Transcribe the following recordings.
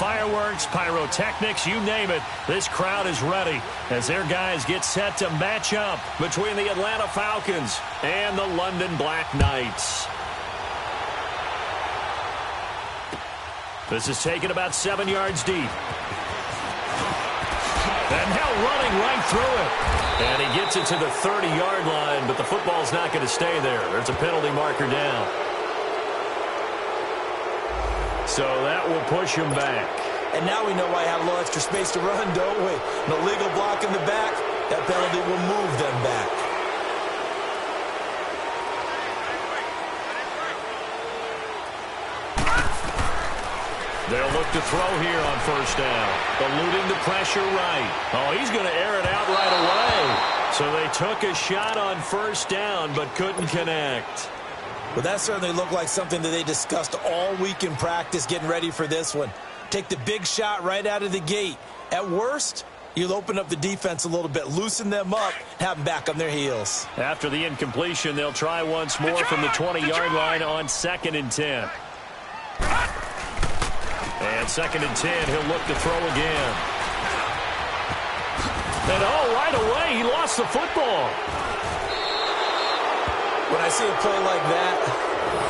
fireworks, pyrotechnics, you name it. This crowd is ready as their guys get set to match up between the Atlanta Falcons and the London Black Knights. This is taken about 7 yards deep. And now running right through it. And he gets it to the 30-yard line, but the football's not going to stay there. There's a penalty marker down. So that will push him back. And now we know why I have a little extra space to run, don't we? An illegal block in the back. That penalty will move them back. They'll look to throw here on first down. Eluding the pressure right. Oh, he's going to air it out right away. So they took a shot on first down but couldn't connect. Well, that certainly looked like something that they discussed all week in practice getting ready for this one. Take the big shot right out of the gate. At worst, you'll open up the defense a little bit, loosen them up, have them back on their heels. After the incompletion, they'll try once more from the 20-yard line on 2nd and 10. And 2nd and 10, he'll look to throw again. And oh, right away, he lost the football. When I see a play like that,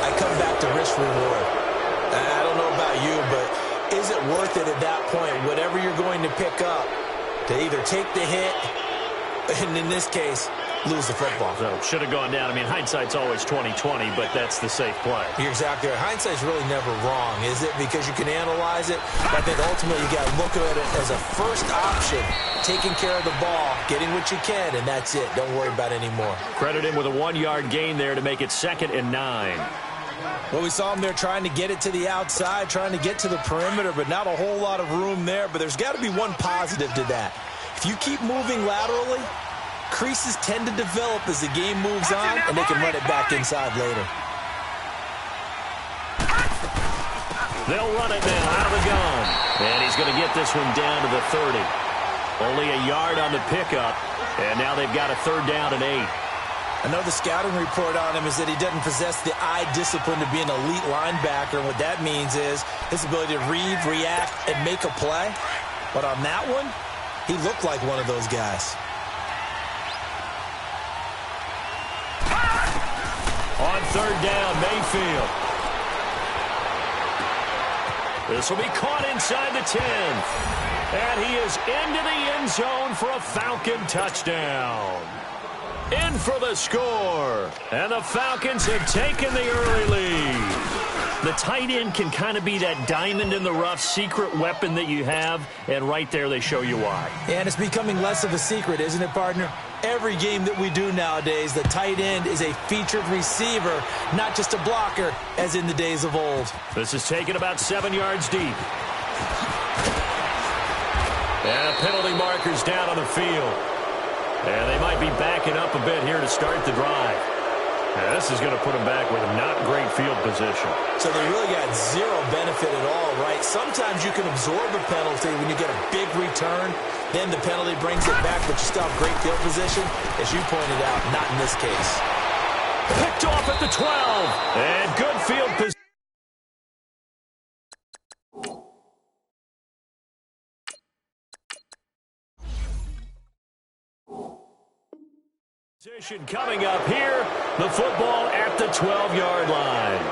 I come back to risk reward. I don't know about you, but is it worth it at that point, whatever you're going to pick up, to either take the hit, and in this case, lose the football? So should have gone down. I mean, hindsight's always 20/20, but that's the safe play. You're exactly right. Hindsight's really never wrong, is it? Because you can analyze it. But I think ultimately you got to look at it as a first option, taking care of the ball, getting what you can, and that's it. Don't worry about it anymore. Credit him with a 1-yard gain there to make it 2nd and 9. Well, we saw him there trying to get it to the outside, trying to get to the perimeter, but not a whole lot of room there. But there's got to be one positive to that. If you keep moving laterally, creases tend to develop as the game moves on, and they can run it back inside later. They'll run it now out of the gun. And he's going to get this one down to the 30. Only a yard on the pickup, and now they've got a 3rd down and 8. I know the scouting report on him is that he doesn't possess the eye discipline to be an elite linebacker, and what that means is his ability to read, react, and make a play. But on that one, he looked like one of those guys. On 3rd down, Mayfield. This will be caught inside the 10. And he is into the end zone for a Falcon touchdown. In for the score. And the Falcons have taken the early lead. The tight end can kind of be that diamond in the rough secret weapon that you have, and right there they show you why. And it's becoming less of a secret, isn't it, partner? Every game that we do nowadays, the tight end is a featured receiver, not just a blocker, as in the days of old. This is taken about 7 yards deep. And a penalty marker's down on the field. And they might be backing up a bit here to start the drive. And this is going to put them back with a not great field position. So they really got zero benefit at all, right? Sometimes you can absorb a penalty when you get a big return. Then the penalty brings it back, but you still have great field position. As you pointed out, not in this case. Picked off at the 12. And good field position. Coming up here, the football at the 12-yard line.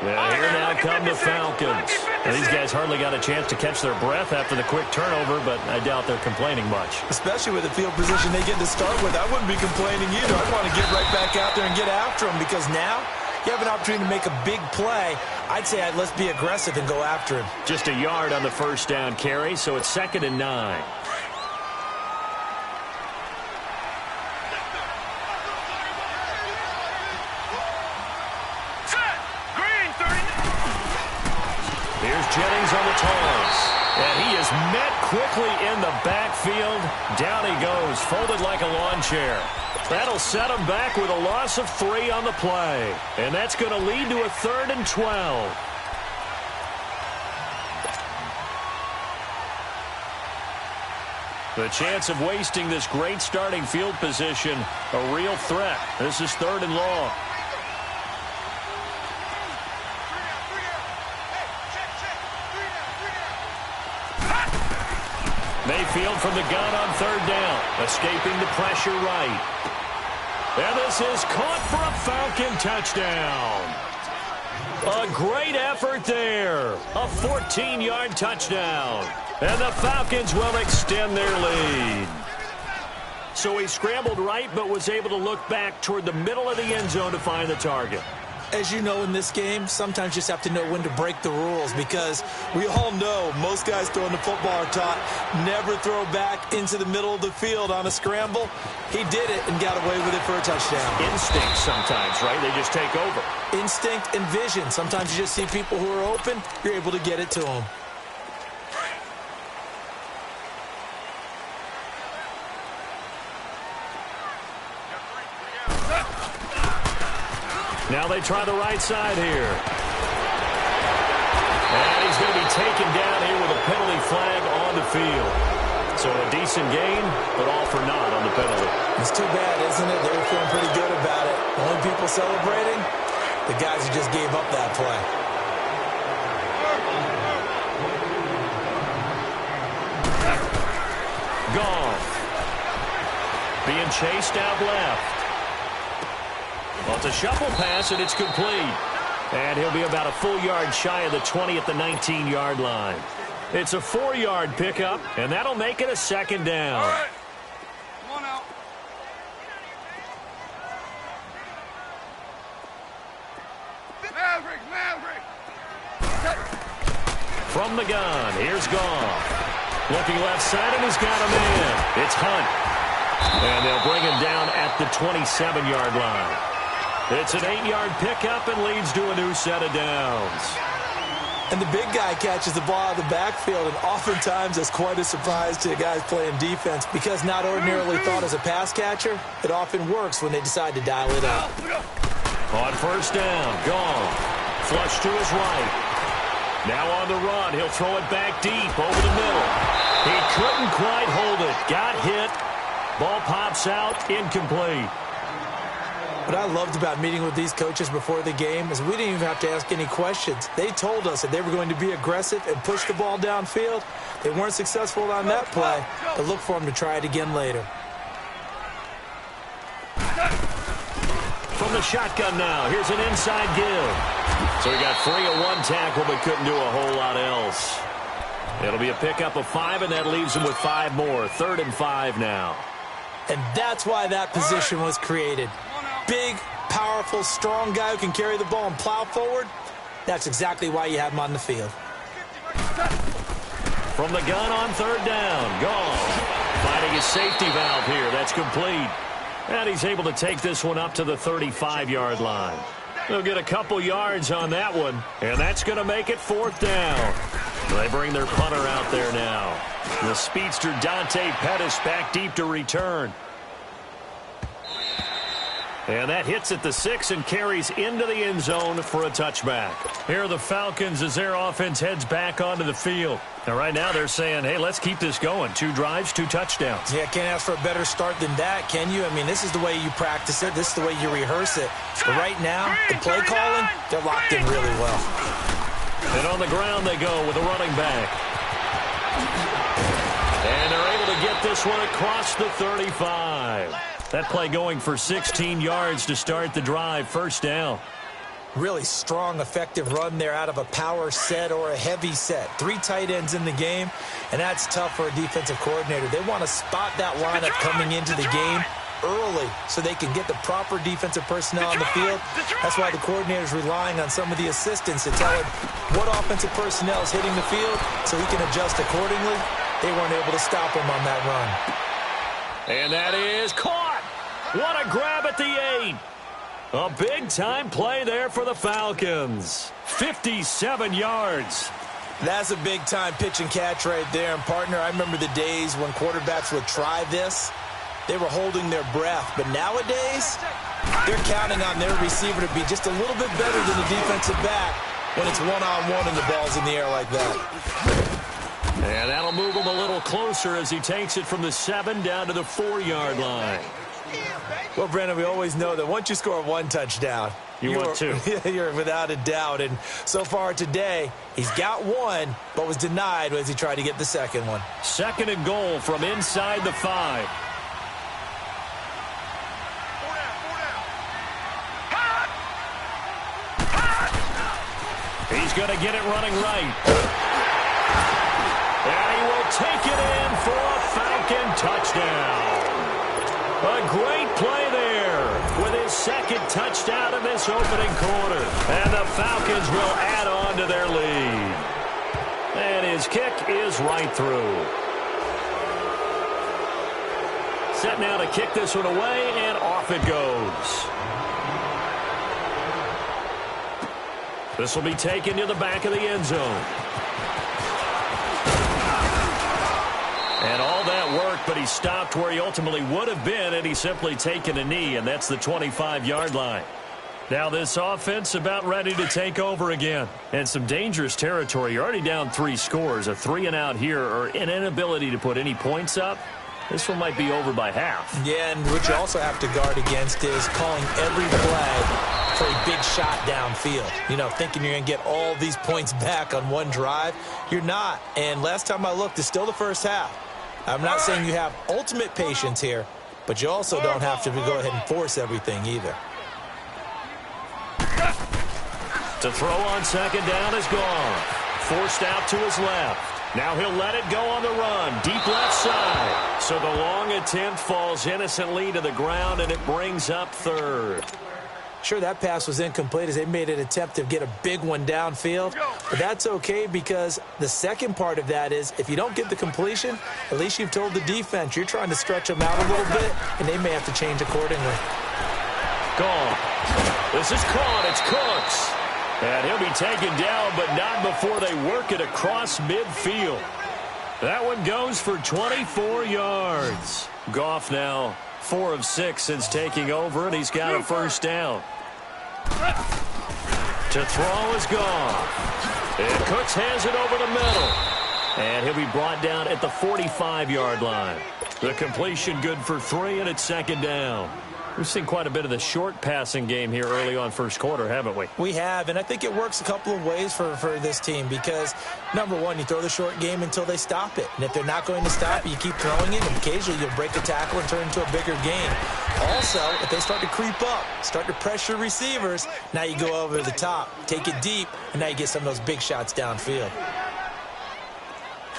Yeah, here now come the Falcons. Now, these guys hardly got a chance to catch their breath after the quick turnover, but I doubt they're complaining much. Especially with the field position they get to start with. I wouldn't be complaining either. I'd want to get right back out there and get after them, because now you have an opportunity to make a big play. I'd say let's be aggressive and go after him. Just a yard on the first down carry, so it's 2nd and 9. Jennings on the toss. And he is met quickly in the backfield. Down he goes, folded like a lawn chair. That'll set him back with a loss of 3 on the play. And that's going to lead to a 3rd and 12. The chance of wasting this great starting field position, a real threat. This is 3rd and long. Mayfield from the gun on third down, escaping the pressure right. And this is caught for a Falcon touchdown. A great effort there. A 14-yard touchdown. And the Falcons will extend their lead. So he scrambled right, but was able to look back toward the middle of the end zone to find the target. As you know, in this game, sometimes you just have to know when to break the rules, because we all know most guys throwing the football are taught never throw back into the middle of the field on a scramble. He did it and got away with it for a touchdown. Instinct sometimes, right? They just take over. Instinct and vision. Sometimes you just see people who are open, you're able to get it to them. Now they try the right side here. And he's going to be taken down here with a penalty flag on the field. So a decent gain, but all for naught on the penalty. It's too bad, isn't it? They were feeling pretty good about it. The only people celebrating, the guys who just gave up that play. Gone. Being chased out left. Well, it's a shuffle pass, and it's complete. And he'll be about a full yard shy of the 20 at the 19-yard line. It's a 4-yard pickup, and that'll make it a second down. All right. Come on out. Maverick. From the gun, here's Goff. Looking left side, and he's got a man. It's Hunt. And they'll bring him down at the 27-yard line. It's an 8-yard pickup and leads to a new set of downs. And the big guy catches the ball out of the backfield, and oftentimes that's quite a surprise to the guys playing defense, because not ordinarily thought as a pass catcher, it often works when they decide to dial it up. On first down, Goff. Flush to his right. Now on the run, he'll throw it back deep over the middle. He couldn't quite hold it. Got hit. Ball pops out, incomplete. What I loved about meeting with these coaches before the game is we didn't even have to ask any questions. They told us that they were going to be aggressive and push the ball downfield. They weren't successful on that play, but look for them to try it again later. From the shotgun now, here's an inside give. So he got free of one tackle, but couldn't do a whole lot else. It'll be a pickup of 5, and that leaves him with 5 more. 3rd and 5 now. And that's why that position was created. Big, powerful, strong guy who can carry the ball and plow forward. That's exactly why you have him on the field. From the gun on 3rd down, Goff finding his safety valve here. That's complete. And he's able to take this one up to the 35-yard line. They'll get a couple yards on that one, and that's going to make it 4th down. They bring their punter out there now. The speedster Dante Pettis back deep to return. And that hits at the 6 and carries into the end zone for a touchback. Here are the Falcons as their offense heads back onto the field. Now, right now they're saying, hey, let's keep this going. 2 drives, 2 touchdowns. Yeah, can't ask for a better start than that, can you? I mean, this is the way you practice it. This is the way you rehearse it. But right now, the play calling, they're locked in really well. And on the ground they go with a running back. And they're able to get this one across the 35. That play going for 16 yards to start the drive. 1st down. Really strong, effective run there out of a power set or a heavy set. 3 tight ends in the game, and that's tough for a defensive coordinator. They want to spot that lineup coming into the game early so they can get the proper defensive personnel on the field. That's why the coordinator is relying on some of the assistants to tell him what offensive personnel is hitting the field so he can adjust accordingly. They weren't able to stop him on that run. And that is caught. What a grab at the 8. A big-time play there for the Falcons. 57 yards. That's a big-time pitch and catch right there. And, partner, I remember the days when quarterbacks would try this. They were holding their breath. But nowadays, they're counting on their receiver to be just a little bit better than the defensive back when it's one-on-one and the ball's in the air like that. And that'll move him a little closer as he takes it from the 7 down to the 4-yard line. Well, Brandon, we always know that once you score one touchdown, want two. You're without a doubt. And so far today, he's got one, but was denied as he tried to get the second one. 2nd and goal from inside the 5. He's going to get it running right. And he will take it in for a Falcon touchdown. A great play there with his 2nd touchdown in this opening quarter. And the Falcons will add on to their lead. And his kick is right through. Set now to kick this one away, and off it goes. This will be taken to the back of the end zone. And all that work, but he stopped where he ultimately would have been, and he's simply taken a knee, and that's the 25-yard line. Now this offense about ready to take over again. And some dangerous territory. You're already down 3 scores. A 3-and-out here, or an inability to put any points up. This one might be over by half. Yeah, and what you also have to guard against is calling every play for a big shot downfield. You know, thinking you're going to get all these points back on one drive. You're not. And last time I looked, it's still the first half. I'm not saying you have ultimate patience here, but you also don't have to go ahead and force everything either. To throw on 2nd down is gone. Forced out to his left. Now he'll let it go on the run. Deep left side. So the long attempt falls innocently to the ground, and it brings up 3rd. Sure, that pass was incomplete as they made an attempt to get a big one downfield. But that's okay because the second part of that is if you don't get the completion, at least you've told the defense you're trying to stretch them out a little bit, and they may have to change accordingly. Gone. This is caught. It's Cooks. And he'll be taken down, but not before they work it across midfield. That one goes for 24 yards. Goff now 4 of 6 since taking over, and he's got a 1st down. To throw is gone. And Cooks has it over the middle. And he'll be brought down at the 45-yard line. The completion good for 3, and it's 2nd down. We've seen quite a bit of the short passing game here early on first quarter, haven't we? We have, and I think it works a couple of ways for this team because, number one, you throw the short game until they stop it. And if they're not going to stop it, you keep throwing it, and occasionally you'll break a tackle and turn it into a bigger game. Also, if they start to creep up, start to pressure receivers, now you go over the top, take it deep, and now you get some of those big shots downfield.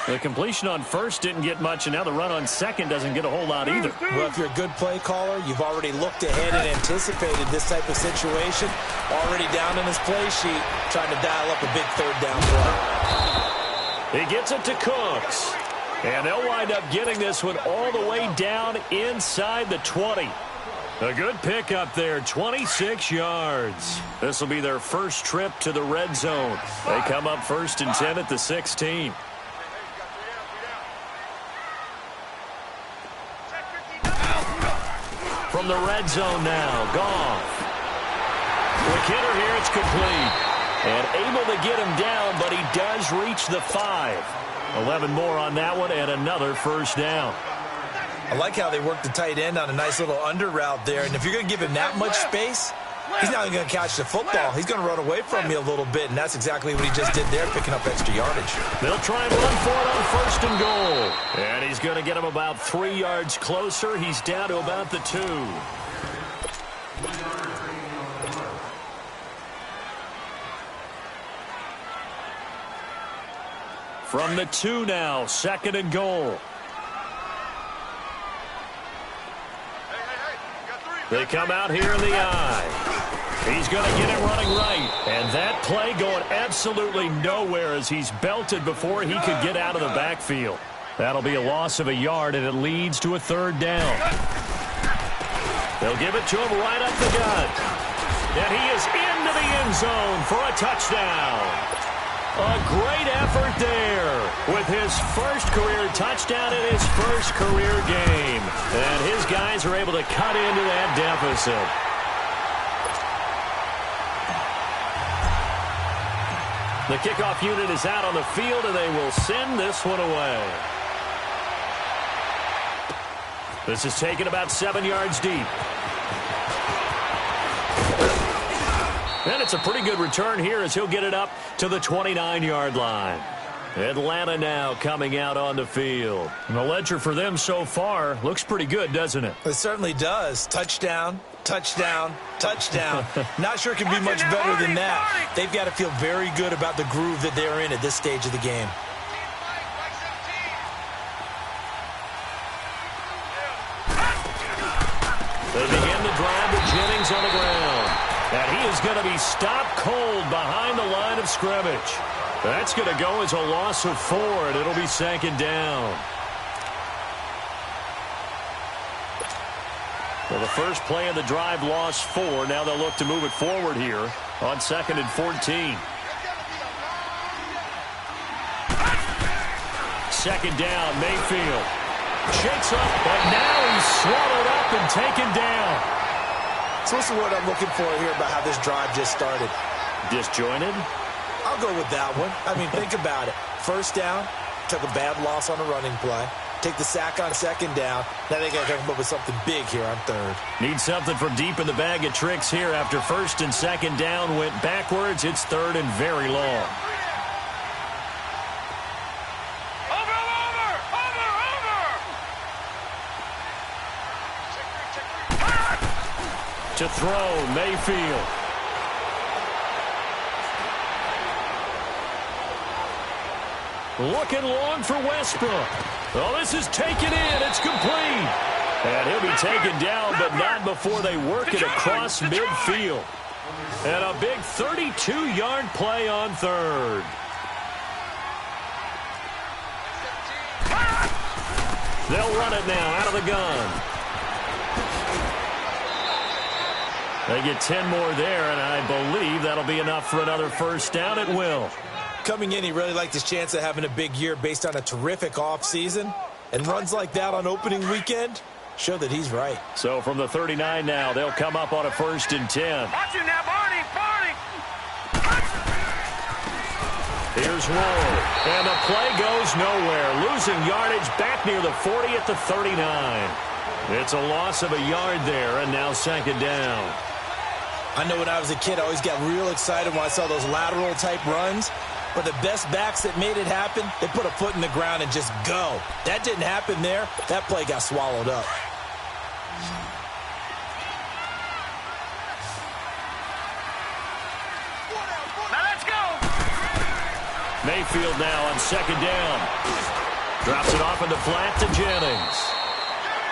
The completion on 1st didn't get much, and now the run on 2nd doesn't get a whole lot either. Well, if you're a good play caller, you've already looked ahead and anticipated this type of situation. Already down in his play sheet, trying to dial up a big 3rd down play. He gets it to Cooks. And they'll wind up getting this one all the way down inside the 20. A good pickup there, 26 yards. This will be their first trip to the red zone. They come up 1st and 10 at the 16. From the red zone now, Goff. Quick hitter here, it's complete. And able to get him down, but he does reach the 5. 11 more on that one, and another 1st down. I like how they work the tight end on a nice little under route there. And if you're going to give him that much space, he's not going to catch the football. He's going to run away from you a little bit, and that's exactly what he just did there, picking up extra yardage. They'll try and run for it on 1st and goal. And he's going to get him about 3 yards closer. He's down to about the 2. From the 2 now, 2nd and goal. They come out here in the eye. He's going to get it running right. And that play going absolutely nowhere as he's belted before he could get out of the backfield. That'll be a loss of a yard, and it leads to a 3rd down. They'll give it to him right up the gut. And he is into the end zone for a touchdown. A great effort there with his first career touchdown in his first career game. And his guys are able to cut into that deficit. The kickoff unit is out on the field, and they will send this one away. This is taken about 7 yards deep. And it's a pretty good return here as he'll get it up to the 29-yard line. Atlanta now coming out on the field. And the ledger for them so far looks pretty good, doesn't it? It certainly does. Touchdown, touchdown, touchdown. Not sure it can be much better than that. They've got to feel very good about the groove that they're in at this stage of the game. They begin the drive with Jennings on the ground. And he is going to be stopped cold behind the line of scrimmage. That's going to go as a loss of 4, and it'll be second down. Well, the first play of the drive lost 4. Now they'll look to move it forward here on 2nd and 14. Second down, Mayfield. Shakes up, but now he's swallowed up and taken down. So what's the word I'm looking for here about how this drive just started? Disjointed? I'll go with that one. I mean, think about it. First down, took a bad loss on a running play. Take the sack on second down. Now they got to come up with something big here on third. Need something from deep in the bag of tricks here after first and second down went backwards. It's third and very long. To throw, Mayfield. Looking long for Westbrook. Oh, this is taken in. It's complete. And he'll be taken down, but not before they work it across midfield. And a big 32-yard play on third. They'll run it now out of the gun. They get 10 more there, and I believe that'll be enough for another first down at will. Coming in, he really liked his chance of having a big year based on a terrific offseason. And runs like that on opening weekend show that he's right. So from the 39 now, they'll come up on a 1st and 10. Watch it now, Barney. Here's Ward, and the play goes nowhere. Losing yardage back near the 40 at the 39. It's a loss of a yard there, and now second down. I know when I was a kid, I always got real excited when I saw those lateral-type runs. But the best backs that made it happen, they put a foot in the ground and just go. That didn't happen there. That play got swallowed up. Now let's go. Mayfield now on second down. Drops it off in the flat to Jennings.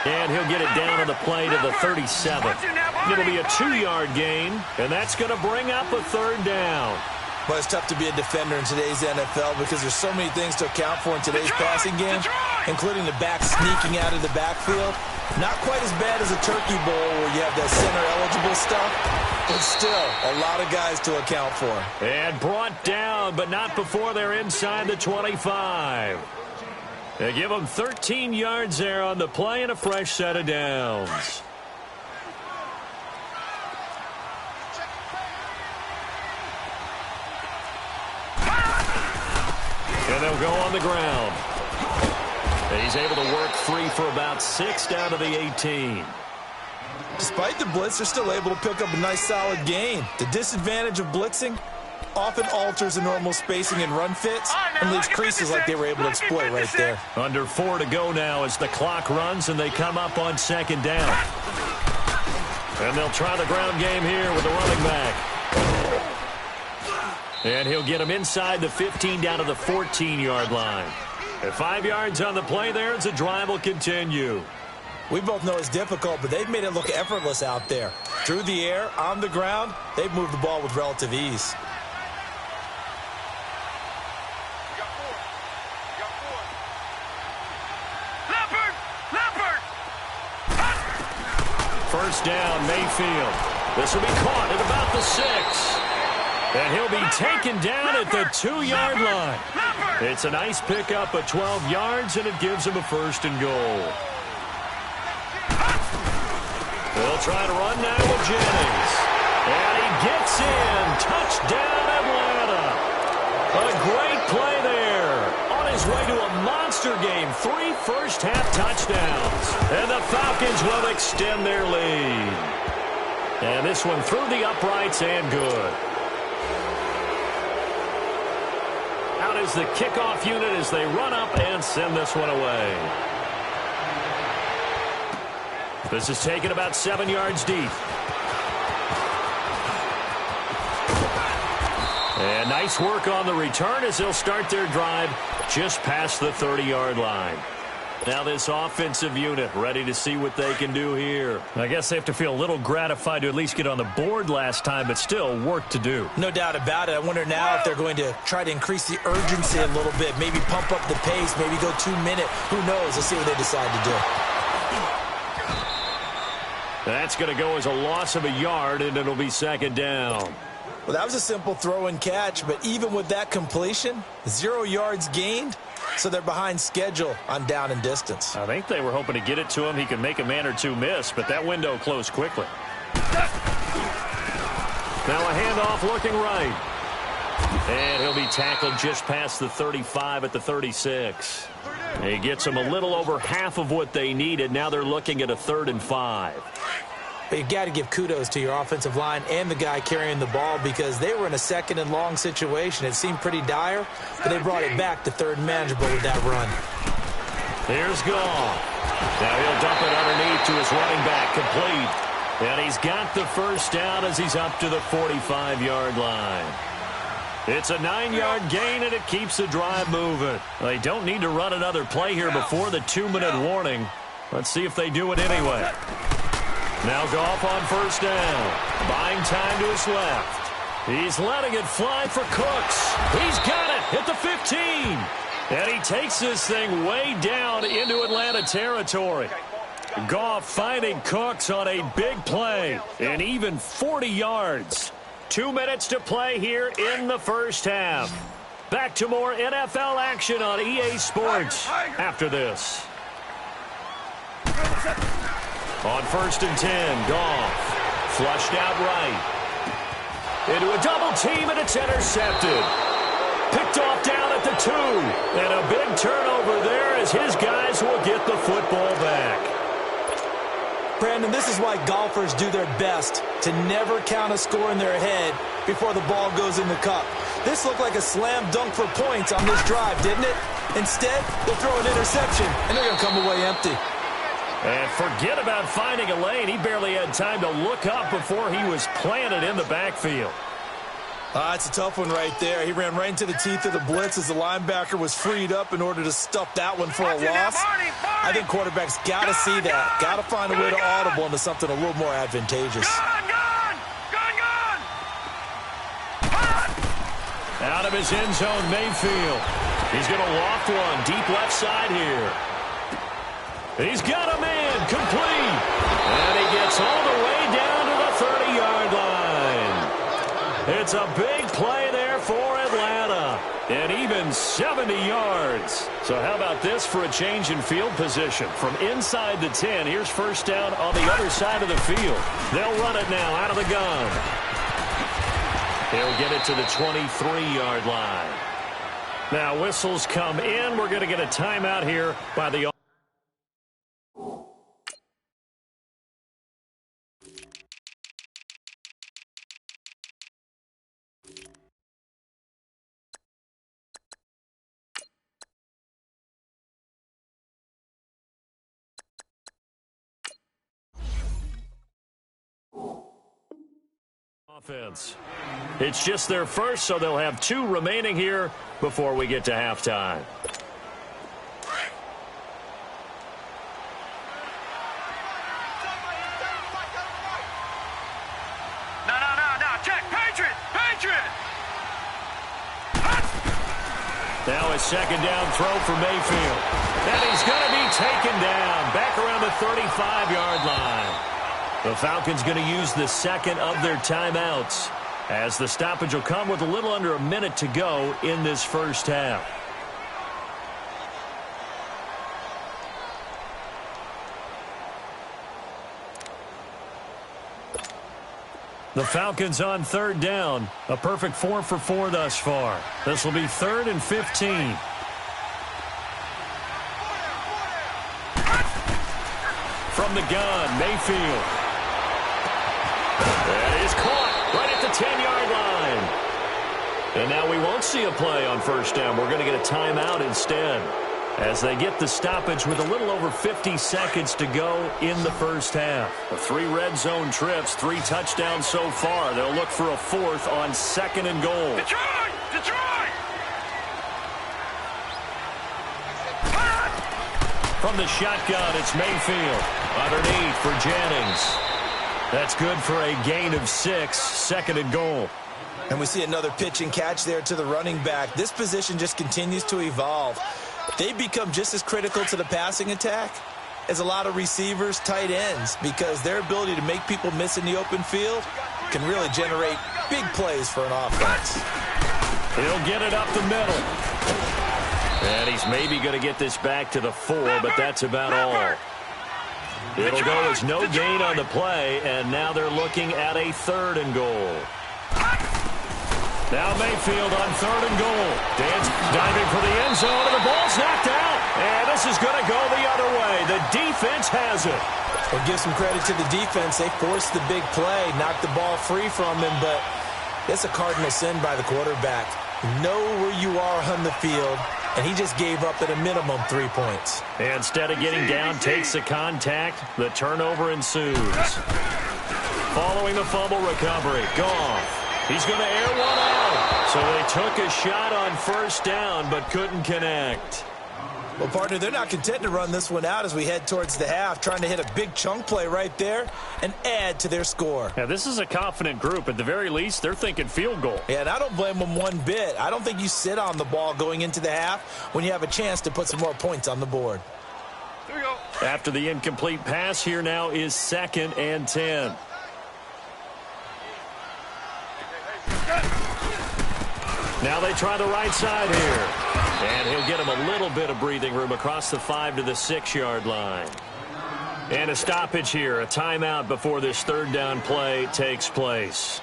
And he'll get it down on the play to the 37. It'll be a 2-yard gain, and that's going to bring up a third down. But it's tough to be a defender in today's NFL because there's so many things to account for in today's passing game, including the back sneaking out of the backfield. Not quite as bad as a turkey bowl where you have that center-eligible stuff, but still a lot of guys to account for. And brought down, but not before they're inside the 25. They give them 13 yards there on the play and a fresh set of downs. And they'll go on the ground. And he's able to work free for about 6 down to the 18. Despite the blitz, they're still able to pick up a nice solid gain. The disadvantage of blitzing often alters the normal spacing and run fits and leaves creases like they were able to exploit right there. Under 4 to go now as the clock runs and they come up on second down. And they'll try the ground game here with the running back. And he'll get him inside the 15 down to the 14-yard line. At 5 yards on the play there as the drive will continue. We both know it's difficult, but they've made it look effortless out there. Through the air, on the ground, they've moved the ball with relative ease. First down, Mayfield. This will be caught at about the 6. And he'll be taken down at the 2-yard line. It's a nice pickup of 12 yards, and it gives him a 1st and goal. They'll try to run now with Jennings. And he gets in. Touchdown, Atlanta. A great play there. On his way to a monster monster game. 3 first-half touchdowns. And the Falcons will extend their lead. And this one through the uprights and good. Out is the kickoff unit as they run up and send this one away. This is taken about 7 yards deep. And nice work on the return as they'll start their drive just past the 30-yard line. Now this offensive unit ready to see what they can do here. I guess they have to feel a little gratified to at least get on the board last time, but still work to do. No doubt about it. I wonder now if they're going to try to increase the urgency a little bit, maybe pump up the pace, maybe go 2-minute. Who knows? Let's see what they decide to do. That's going to go as a loss of a yard, and it'll be second down. Well, that was a simple throw and catch, but even with that completion, 0 yards gained, so they're behind schedule on down and distance. I think they were hoping to get it to him. He could make a man or two miss, but that window closed quickly. Now a handoff looking right. And he'll be tackled just past the 35 at the 36. He gets them a little over half of what they needed. Now they're looking at a 3rd and 5. But you've got to give kudos to your offensive line and the guy carrying the ball because they were in a 2nd and long situation. It seemed pretty dire, but they brought it back to 3rd and manageable with that run. Here's Goff. Now he'll dump it underneath to his running back, complete. And he's got the first down as he's up to the 45-yard line. It's a 9-yard gain, and it keeps the drive moving. They don't need to run another play here before the 2-minute warning. Let's see if they do it anyway. Now Goff on first down. Buying time to his left. He's letting it fly for Cooks. He's got it at the 15. And he takes this thing way down into Atlanta territory. Goff finding Cooks on a big play. And even 40 yards. 2 minutes to play here in the first half. Back to more NFL action on EA Sports after this. On 1st and 10, Goff flushed out right. Into a double team, and it's intercepted. Picked off down at the 2. And a big turnover there as his guys will get the football back. Brandon, this is why golfers do their best to never count a score in their head before the ball goes in the cup. This looked like a slam dunk for points on this drive, didn't it? Instead, they'll throw an interception, and they're going to come away empty. And forget about finding a lane. He barely had time to look up before he was planted in the backfield. It's a tough one right there. He ran right into the teeth of the blitz as the linebacker was freed up in order to stuff that one for a loss. I think quarterbacks got to see that. Got to find a way to audible into something a little more advantageous. Out of his end zone, Mayfield. He's going to loft one deep left side here. He's got a man complete. And he gets all the way down to the 30-yard line. It's a big play there for Atlanta. And even 70 yards. So how about this for a change in field position? From inside the 10, here's first down on the other side of the field. They'll run it now out of the gun. He'll get it to the 23-yard line. Now whistles come in. We're going to get a timeout here by the offense. It's just their first, so they'll have 2 remaining here before we get to halftime. No, check, Patriot! Now a second down throw for Mayfield. And he's going to be taken down back around the 35-yard line. The Falcons going to use the second of their timeouts as the stoppage will come with a little under a minute to go in this first half. The Falcons on 3rd down. A perfect 4 for 4 thus far. This will be 3rd and 15. From the gun, Mayfield. That is caught right at the 10-yard line. And now we won't see a play on first down. We're going to get a timeout instead as they get the stoppage with a little over 50 seconds to go in the first half. 3 red zone trips, 3 touchdowns so far. They'll look for a 4th on 2nd and goal. Detroit! Detroit! From the shotgun, it's Mayfield. Underneath for Jennings. That's good for a gain of 6, 2nd and goal. And we see another pitch and catch there to the running back. This position just continues to evolve. They become just as critical to the passing attack as a lot of receivers, tight ends, because their ability to make people miss in the open field can really generate big plays for an offense. He'll get it up the middle. And he's maybe going to get this back to the 4, but that's about all. It'll go as no gain on the play, and now they're looking at a 3rd and goal. Now Mayfield on 3rd and goal. Dan's diving for the end zone, and the ball's knocked out. And this is going to go the other way. The defense has it. Well, give some credit to the defense. They forced the big play, knocked the ball free from him, but it's a cardinal sin by the quarterback. Know where you are on the field, and he just gave up at a minimum 3 points. Instead of getting down, takes the contact. The turnover ensues. Following the fumble recovery, Goff. He's going to air one out. So they took a shot on first down, but couldn't connect. Well, partner, they're not content to run this one out as we head towards the half, trying to hit a big chunk play right there and add to their score. Yeah, this is a confident group. At the very least, they're thinking field goal. Yeah, and I don't blame them one bit. I don't think you sit on the ball going into the half when you have a chance to put some more points on the board. Here we go. After the incomplete pass, here now is 2nd and 10. Now they try the right side here. And he'll get him a little bit of breathing room across the 5 to the 6-yard line. And a stoppage here, a timeout before this 3rd down play takes place.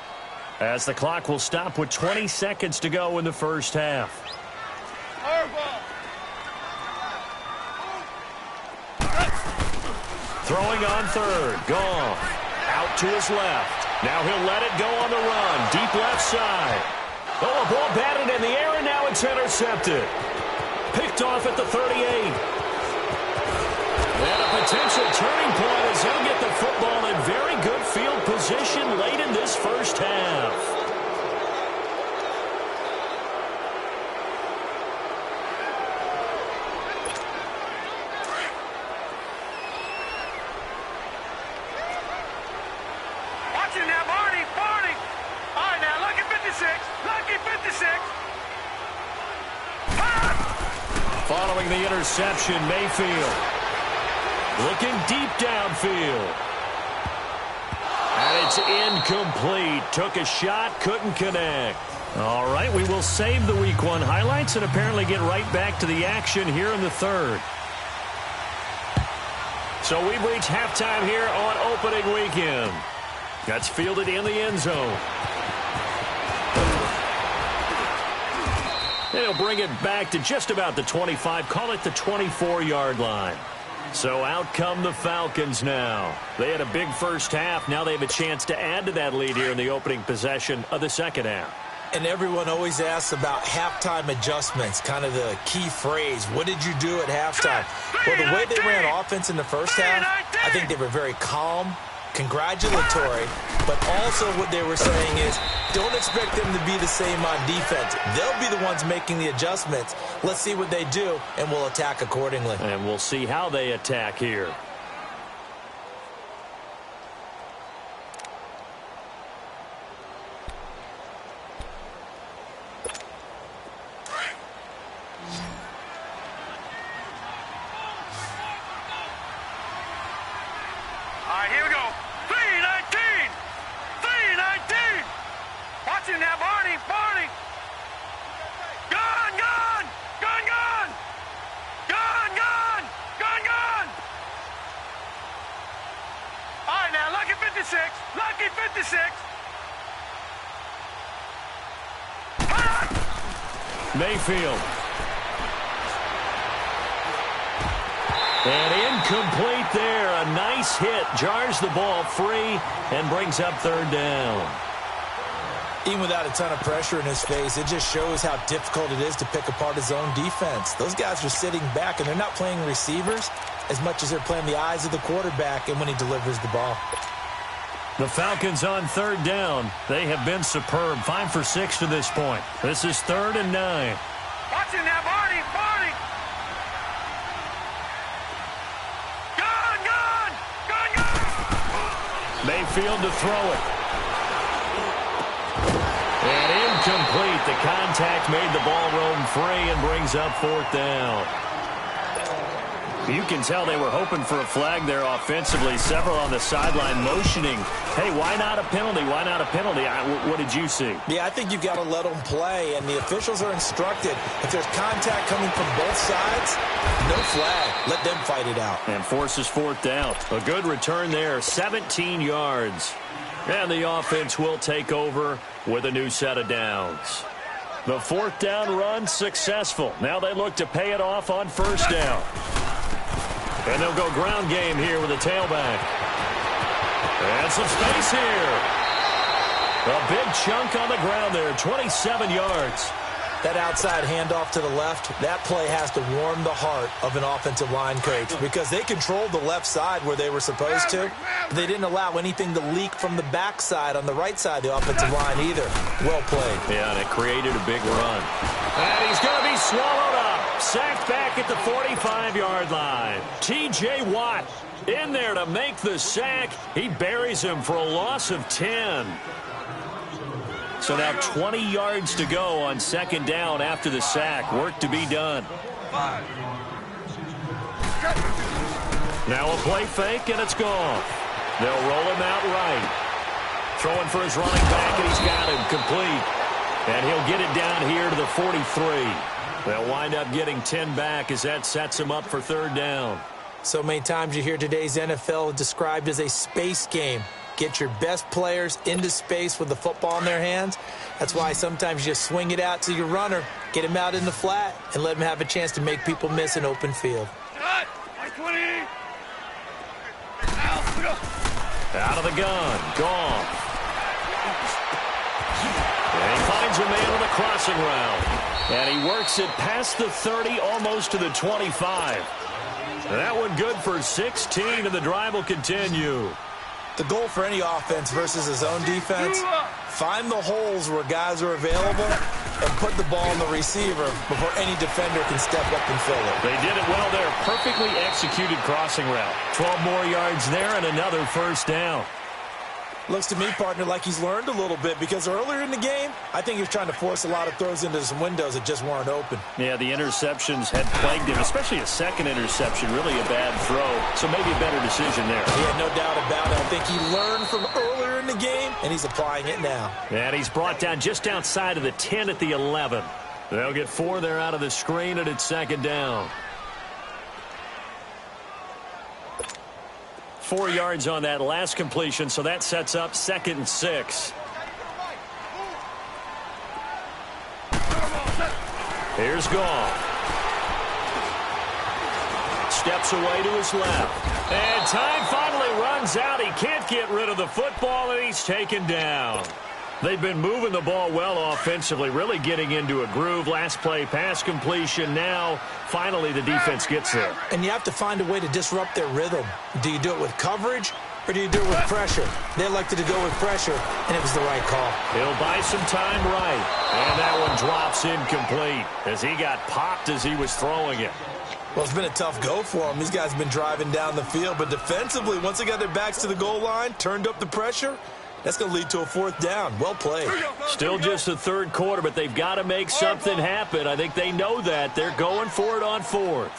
As the clock will stop with 20 seconds to go in the first half. Throwing on 3rd, Goff. Out to his left. Now he'll let it go on the run. Deep left side. Oh, a ball batted in the air, and now it's intercepted. Picked off at the 38. And a potential turning point as he'll get the football in very good field position late in this first half. Watching now, Barney, Barney. All right, now, lucky 56, lucky 56. Following the interception, Mayfield looking deep downfield. And it's incomplete. Took a shot, couldn't connect. All right, we will save the Week 1 highlights and apparently get right back to the action here in the 3rd. So we've reached halftime here on opening weekend. That's fielded in the end zone. And he'll bring it back to just about the 25, call it the 24-yard line. So out come the Falcons now. They had a big first half. Now they have a chance to add to that lead here in the opening possession of the second half. And everyone always asks about halftime adjustments, kind of the key phrase. What did you do at halftime? Well, the way they ran offense in the first half, I think they were very calm, congratulatory, but also what they were saying is don't expect them to be the same on defense. They'll be the ones making the adjustments. Let's see what they do, and we'll attack accordingly. And we'll see how they attack here. All right, here we go. 319! 319! Watch it now, Barney, Barney! Gun, gun! Gun, gun! Gun, gun! Gun, gun! All right, now, lucky 56. Lucky 56. Mayfield. And incomplete there. A nice hit. Jars the ball free and brings up third down. Even without a ton of pressure in his face, it just shows how difficult it is to pick apart his own defense. Those guys are sitting back, and they're not playing receivers as much as they're playing the eyes of the quarterback and when he delivers the ball. The Falcons on third down. They have been superb. 5 for 6 to this point. This is 3rd and 9. Watching that, Barney! Barney! Gone! Mayfield to throw it. And incomplete. The contact made the ball roam free and brings up 4th down. You can tell they were hoping for a flag there offensively. Several on the sideline motioning. Hey, why not a penalty? Why not a penalty? What did you see? Yeah, I think you've got to let them play, and the officials are instructed. If there's contact coming from both sides, no flag. Let them fight it out. And forces 4th down. A good return there, 17 yards. And the offense will take over with a new set of downs. The 4th down run successful. Now they look to pay it off on 1st down. And they'll go ground game here with a tailback. And some space here. A big chunk on the ground there, 27 yards. That outside handoff to the left, that play has to warm the heart of an offensive line coach because they controlled the left side where they were supposed to. But they didn't allow anything to leak from the backside on the right side of the offensive line either. Well played. Yeah, and it created a big run. And he's going to be swallowed up. Sacked back at the 45-yard line. T.J. Watt in there to make the sack. He buries him for a loss of 10. So now 20 yards to go on 2nd down after the sack. Work to be done. Now a play fake, and it's gone. They'll roll him out right. Throwing for his running back, and he's got him complete. And he'll get it down here to the 43. They'll wind up getting 10 back as that sets him up for 3rd down. So many times you hear today's NFL described as a space game. Get your best players into space with the football in their hands. That's why sometimes you just swing it out to your runner, get him out in the flat, and let him have a chance to make people miss an open field. Out of the gun. Gone. And he finds a man on the crossing route. And he works it past the 30, almost to the 25. That one good for 16, and the drive will continue. The goal for any offense versus his own defense, find the holes where guys are available and put the ball on the receiver before any defender can step up and fill it. They did it well there. Perfectly executed crossing route. 12 more yards there and another 1st down. Looks to me, partner, like he's learned a little bit because earlier in the game, I think he was trying to force a lot of throws into some windows that just weren't open. Yeah, the interceptions had plagued him, especially a second interception. Really a bad throw, so maybe a better decision there. Yeah, no doubt about it. I think he learned from earlier in the game, and he's applying it now. And he's brought down just outside of the 10 at the 11. They'll get 4 there out of the screen, and it's 2nd down. 4 yards on that last completion, so that sets up 2nd and 6. Here's Goff. Steps away to his left. And time finally runs out. He can't get rid of the football, and he's taken down. They've been moving the ball well offensively, really getting into a groove. Last play, pass completion. Now, finally, the defense gets there. And you have to find a way to disrupt their rhythm. Do you do it with coverage, or do you do it with pressure? They elected to go with pressure, and it was the right call. He'll buy some time right. And that one drops incomplete as he got popped as he was throwing it. Well, it's been a tough go for him. These guys have been driving down the field, but defensively, once they got their backs to the goal line, turned up the pressure, that's going to lead to a 4th down. Well played. Still just the 3rd quarter, but they've got to make something happen. I think they know that. They're going for it on 4th.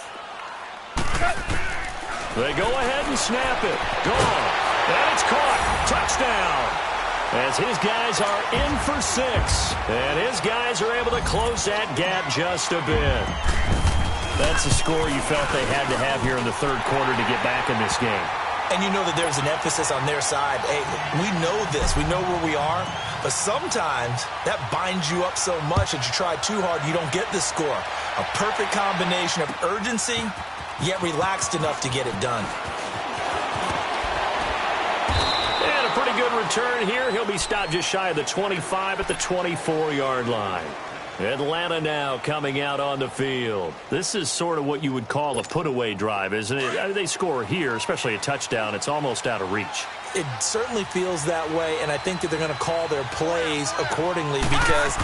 They go ahead and snap it. Gone. And it's caught. Touchdown. As his guys are in for 6. And his guys are able to close that gap just a bit. That's the score you felt they had to have here in the 3rd quarter to get back in this game. And you know that there's an emphasis on their side. Hey, we know this. We know where we are. But sometimes that binds you up so much that you try too hard, you don't get the score. A perfect combination of urgency yet relaxed enough to get it done. And a pretty good return here. He'll be stopped just shy of the 25 at the 24-yard line. Atlanta now coming out on the field. This is sort of what you would call a put-away drive, isn't it? They score here, especially a touchdown. It's almost out of reach. It certainly feels that way, and I think that they're going to call their plays accordingly because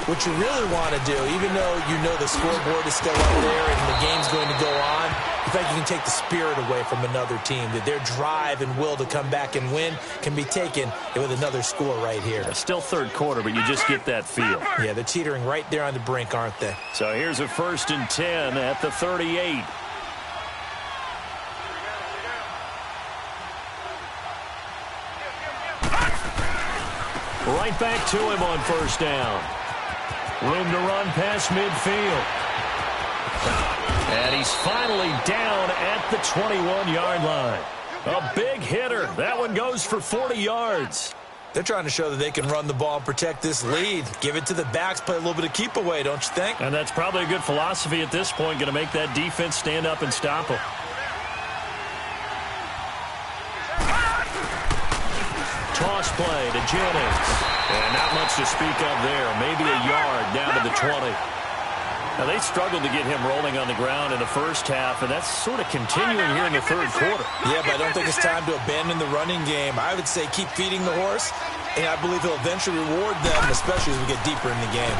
what you really want to do, even though you know the scoreboard is still up there and the game's going to go on, in fact, you can take the spirit away from another team, that their drive and will to come back and win can be taken with another score right here. It's still third quarter, but you just get that feel. Yeah, they're teetering right there on the brink, aren't they? So here's a 1st and 10 at the 38. Right back to him on 1st down. Room to run past midfield. And he's finally down at the 21-yard line. A big hitter. That one goes for 40 yards. They're trying to show that they can run the ball and protect this lead. Give it to the backs, play a little bit of keep away, don't you think? And that's probably a good philosophy at this point, going to make that defense stand up and stop them. Toss play to Jennings. And not much to speak of there. Maybe a yard down to the 20. Now, they struggled to get him rolling on the ground in the first half, and that's sort of continuing here in the third quarter. Yeah, but I don't think it's time to abandon the running game. I would say keep feeding the horse, and I believe he'll eventually reward them, especially as we get deeper in the game.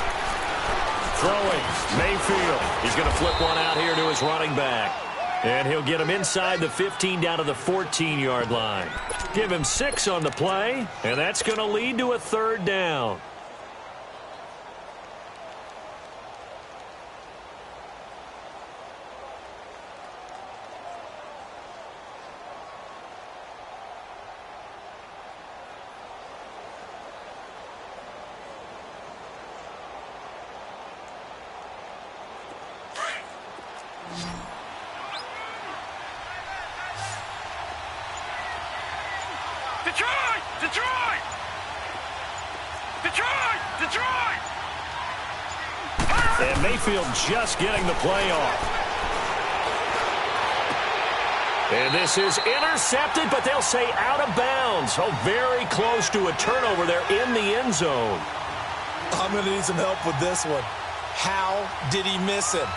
Throwing, Mayfield. He's going to flip one out here to his running back. And he'll get him inside the 15 down to the 14-yard line. Give him 6 on the play, and that's going to lead to a 3rd down. Detroit! Detroit! Detroit! Detroit! And Mayfield just getting the play off. And this is intercepted, but they'll say out of bounds. Oh, very close to a turnover there in the end zone. I'm going to need some help with this one. How did he miss him?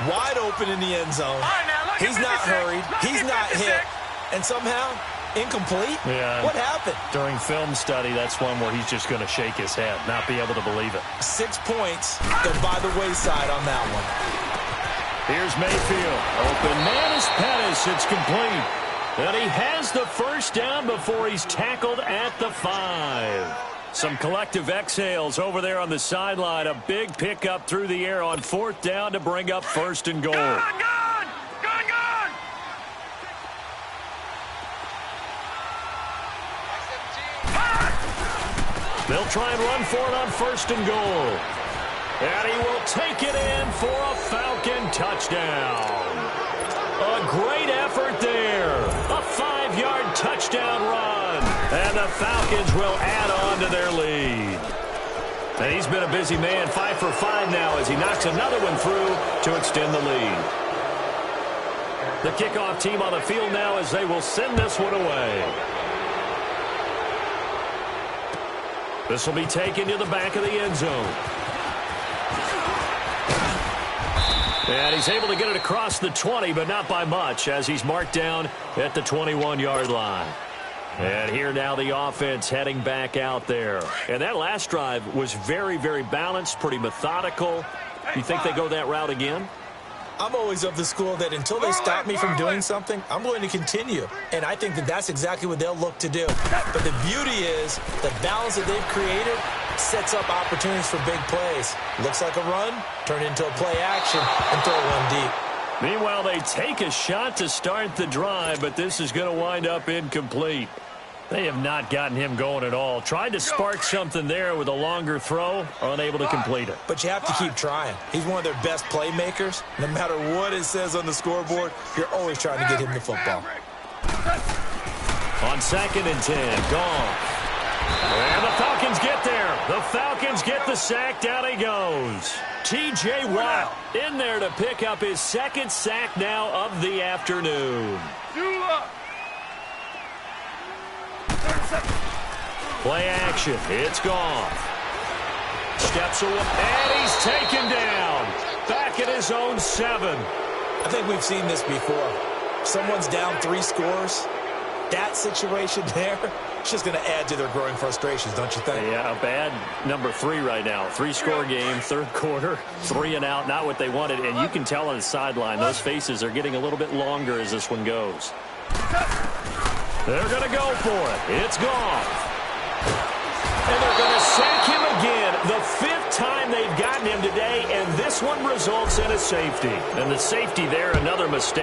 Wide open in the end zone. He's not hurried. He's not hit. And somehow, incomplete? Yeah. What happened? During film study, that's one where he's just going to shake his head, not be able to believe it. 6 points. They're by the wayside on that one. Here's Mayfield. Open man is Pettis. It's complete. And he has the 1st down before he's tackled at the 5. Some collective exhales over there on the sideline. A big pickup through the air on 4th down to bring up 1st and goal. Gone! Gone! Gone! Gone! They'll try and run for it on 1st and goal. And he will take it in for a Falcon touchdown. A great effort there. A 5-yard touchdown run. And the Falcons will add on to their lead. And he's been a busy man, 5 for 5 now as he knocks another one through to extend the lead. The kickoff team on the field now as they will send this one away. This will be taken to the back of the end zone. And he's able to get it across the 20, but not by much, as he's marked down at the 21-yard line. And here now the offense heading back out there. And that last drive was very, very balanced, pretty methodical. You think they go that route again? I'm always of the school that until they stop me from doing something, I'm going to continue. And I think that that's exactly what they'll look to do. But the beauty is the balance that they've created sets up opportunities for big plays. Looks like a run, turn into a play action, and throw one deep. Meanwhile, they take a shot to start the drive, but this is going to wind up incomplete. They have not gotten him going at all. Tried to spark something there with a longer throw, unable to complete it. But you have to keep trying. He's one of their best playmakers. No matter what it says on the scoreboard, you're always trying to get him the football. On 2nd and 10, gone. And the Falcons get there. The Falcons get the sack. Down he goes. T.J. Watt in there to pick up his second sack now of the afternoon. Play action. It's gone. Steps away, and he's taken down. Back at his own 7. I think we've seen this before. Someone's down 3 scores. That situation there, it's just going to add to their growing frustrations, don't you think? Yeah, a bad number 3 right now. 3-score game, third quarter, 3 and out, not what they wanted. And you can tell on the sideline, those faces are getting a little bit longer as this one goes. They're going to go for it. It's gone. And they're going to sack him again. The 5th time they've gotten him today, and this one results in a safety. And the safety there, another mistake.